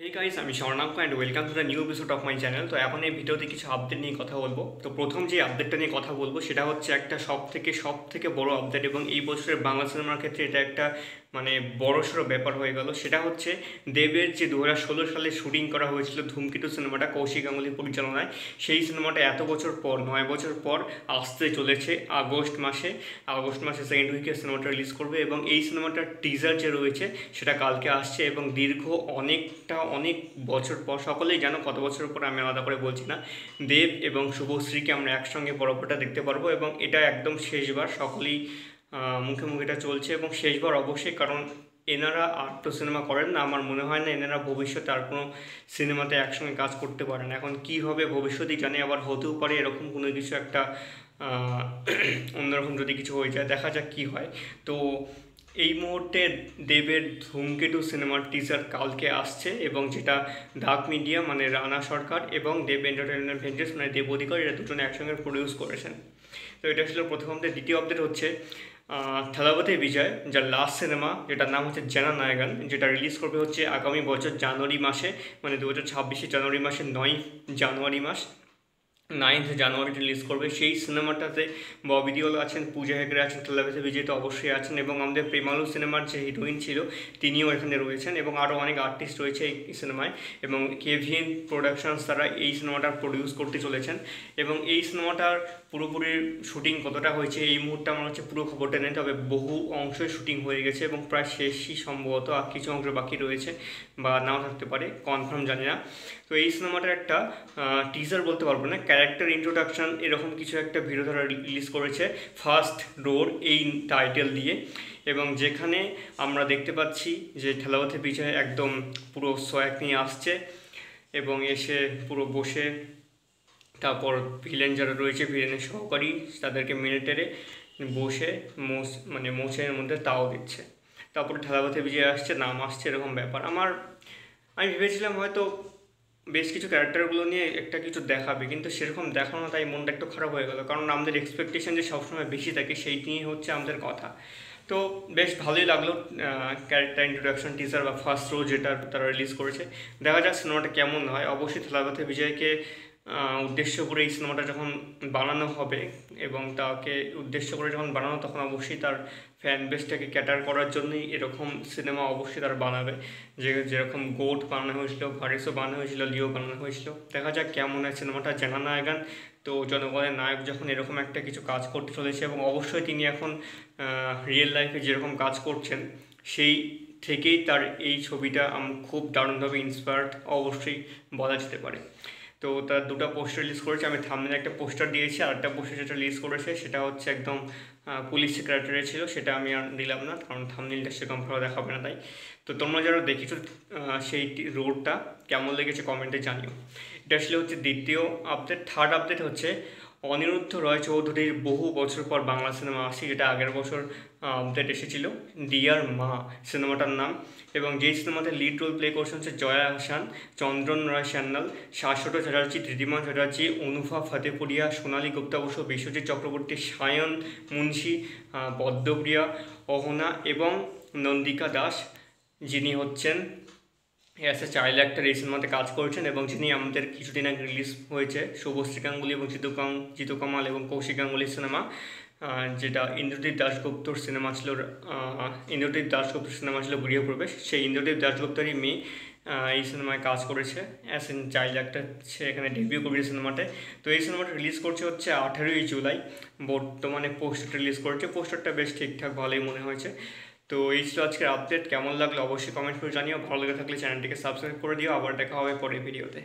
Hey guys, আমি Swarnanka and welcome to the new episode of my channel. তো এখন এই ভিডিওতে কিছু আপডেট নিয়ে কথা বলবো। তো প্রথম যে আপডেটটা নিয়ে কথা বলবো সেটা হচ্ছে একটা সব থেকে বড় আপডেট, এবং এই বছরের বাংলা সিনেমার ক্ষেত্রে এটা একটা বড়সড় ব্যাপার হয়ে গেল। সেটা হচ্ছে দেবের যে 2016 সালে শুটিং করা হয়েছিল ধূমকেতু সিনেমাটা কৌশিক গাঙ্গুলি পরিচালনায়, সেই সিনেমাটা এত বছর পর 9 বছর পর আসতে চলেছে। আগস্ট মাসে সেকেন্ড উইকে সিনেমাটা রিলিজ করবে, এবং এই সিনেমাটার টিজার যে রয়েছে সেটা কালকে আসছে। এবং দীর্ঘ অনেক বছর পর, সকলেই জানো কত বছর পর, আমি আলাদা করে বলছি না, দেব এবং শুভশ্রীকে আমরা একসঙ্গে পরপরটা দেখতে পারবো। এবং এটা একদম শেষবার, সকলেই মুখে মুখে এটা চলছে, এবং শেষবার অবশ্যই, কারণ এনারা আর তো সিনেমা করেন না। আমার মনে হয় না এনারা ভবিষ্যতে আর কোনো সিনেমাতে একসঙ্গে কাজ করতে পারেন। এখন কী হবে ভবিষ্যতেই জানে, আবার হতেও পারে এরকম কোনো কিছু একটা অন্যরকম যদি কিছু হয়ে যায়, দেখা যাক কী হয়। তো এই মুহূর্তে দেবের ধূমকেতু সিনেমার টিজার কালকে আসছে, এবং যেটা ডাক মিডিয়া মানে রানা সরকার এবং দেব এন্টারটেইনমেন্ট ভেঞ্চার্স মানে দেব অধিকার, এরা দুজনে একসঙ্গে প্রডিউস করেছেন। তো এটা ছিল প্রথম আপডেট। দ্বিতীয় আপডেট হচ্ছে থালাপতি বিজয়, যার লাস্ট সিনেমা যেটার নাম হচ্ছে জননায়কন, যেটা রিলিজ করবে হচ্ছে আগামী বছর জানুয়ারি মাসে, মানে 2026 জানুয়ারি মাসে 9 জানুয়ারি রিলিজ করবে। সেই সিনেমাটাতে ববি দেওল আছেন, পূজা হেগড়ে আছেন, থালাপতি বিজয় তো অবশ্যই আছেন, এবং আমাদের প্রেমালু সিনেমার যে হিরোইন ছিল তিনিও এখানে রয়েছেন, এবং আরও অনেক আর্টিস্ট রয়েছে এই সিনেমায়। এবং কেভিএন প্রোডাকশনস তারা এই সিনেমাটা প্রডিউস করতে চলেছেন। এবং এই সিনেমাটার পুরোপুরি শুটিং কতটা হয়েছে এই মুহূর্তে আমার হচ্ছে পুরো খবরটা নেই, তবে বহু অংশই শুটিং হয়ে গেছে এবং প্রায় শেষই সম্ভবত, আর কিছু অংশ বাকি রয়েছে বা নাও থাকতে পারে, কনফার্ম জানি না। তো এই সিনেমাটার একটা টিজার বলতে পারবো না, ক্যারেক্টার ইন্ট্রোডাকশন এরকম কিছু একটা ভিডিও তারা রিলিজ করেছে, ফার্স্ট রোড এই টাইটেল দিয়ে। এবং যেখানে আমরা দেখতে পাচ্ছি যে থালাপতি বিজয় একদম পুরো সোয়াগ নিয়ে আসছে, এবং এসে পুরো বসে, তারপর ভিলেন যারা রয়েছে, ভিলেনের সহকারী, তাদেরকে মেরে টেরে বসে মোচের মধ্যে তাও দিচ্ছে। তারপরে থালাপতি বিজয় আসছে, নাম আসছে, এরকম ব্যাপার। আমি ভেবেছিলাম হয়তো বেশ কিছু ক্যারেক্টারগুলো নিয়ে একটা কিছু দেখাবে, কিন্তু সেরকম দেখানো, তাই মনটা একটু খারাপ হয়ে গেল, কারণ আমাদের এক্সপেকটেশন যে সবসময় বেশি থাকে সেই নিয়ে হচ্ছে আমাদের কথা। তো বেশ ভালোই লাগলো ক্যারেক্টার ইন্ট্রোডাকশন টিজার বা ফার্স্ট রো যেটা তারা রিলিজ করেছে। দেখা যাক সিনেমাটা কেমন হয়। অবশ্যই থালাপতি বিজয়কে উদ্দেশ্য করে এই সিনেমাটা যখন বানানো হবে, এবং তাকে উদ্দেশ্য করে যখন বানানো, তখন অবশ্যই তার ফ্যান বেসটাকে ক্যাটার করার জন্যই এরকম সিনেমা অবশ্যই তারা বানাবে। যেরকম গোট বানানো হয়েছিল, ভারিসও বানানো হয়েছিল, লিও বানানো হয়েছিল। দেখা যাক কেমন হয় সিনেমাটা জননায়কন। তো জনগণের নায়ক যখন এরকম একটা কিছু কাজ করতে চলেছে, এবং অবশ্যই তিনি এখন রিয়েল লাইফে যেরকম কাজ করছেন সেই থেকেই তার এই ছবিটা খুব দারুণভাবে ইন্সপায়ার্ড অবশ্যই বলা যেতে পারে। তো তার দুটো পোস্টার রিলিজ করেছে, আমি থাম্বনেলে একটা পোস্টার দিয়েছি, আর একটা পোস্টার যেটা রিলিজ করেছে সেটা হচ্ছে একদম পুলিশ সেক্রেটারি ছিল, সেটা আমি আর দিলাম না, কারণ থাম্বনেলটা সেরকম ভালো দেখাবে না তাই। তো তোমরা যারা দেখেছো সেই রোডটা কেমন লেগেছে কমেন্টে জানিও। এটা আসলে হচ্ছে দ্বিতীয় আপডেট। থার্ড আপডেট হচ্ছে অনিরুদ্ধ রয় চৌধুরীর বহু বছর পর বাংলা সিনেমা আসছে, যেটা আগের বছর আপডেট এসেছিল, ডিয়ার মা সিনেমাটার নাম। এবং যেই সিনেমাতে লিড রোল প্লে করছেন হচ্ছে জয়া আহসান, চন্দ্রন রায় সান্যাল, শাশ্বত চ্যাটার্জি, ঋদ্ধিমা চ্যাটার্জি, অনুভা ফতেপুরিয়া, সোনালী গুপ্তা বসু, বিশ্বজিৎ চক্রবর্তী, সায়ন মুন্সি, পদ্মপ্রিয়া, অহনা এবং নন্দিকা দাস, যিনি হচ্ছেন অ্যাজ এ চাইল্ড অ্যাক্টর এই সিনেমাতে কাজ করেছেন, এবং যিনি আমাদের কিছুদিন আগে রিলিজ হয়েছে শুভশ্রী গাঙ্গুলি এবং জিতু কামাল এবং কৌশিক গাঙ্গুলির সিনেমা, যেটা ইন্দ্রদীপ দাশগুপ্তর সিনেমা ছিল গৃহপ্রবেশ। সেই ইন্দ্রদীপ দাশগুপ্তেরই মেয়ে এই সিনেমায় কাজ করেছে অ্যাজ এন চাইল্ড অ্যাক্টর, সে এখানে ডেবিউ করেছে সিনেমাতে। তো এই সিনেমাটা রিলিজ করছে হচ্ছে 18ই জুলাই, বর্তমানে পোস্টারটা রিলিজ করেছে। পোস্টারটা বেশ ঠিকঠাক ভালোই মনে হয়েছে। তো এই ছিল আজকের আপডেট। কেমন লাগলো অবশ্যই কমেন্ট করে জানিও। ভালো লেগে থাকলে চ্যানেলটিকে সাবস্ক্রাইব করে দিও। আবার দেখা হবে পরের ভিডিওতে।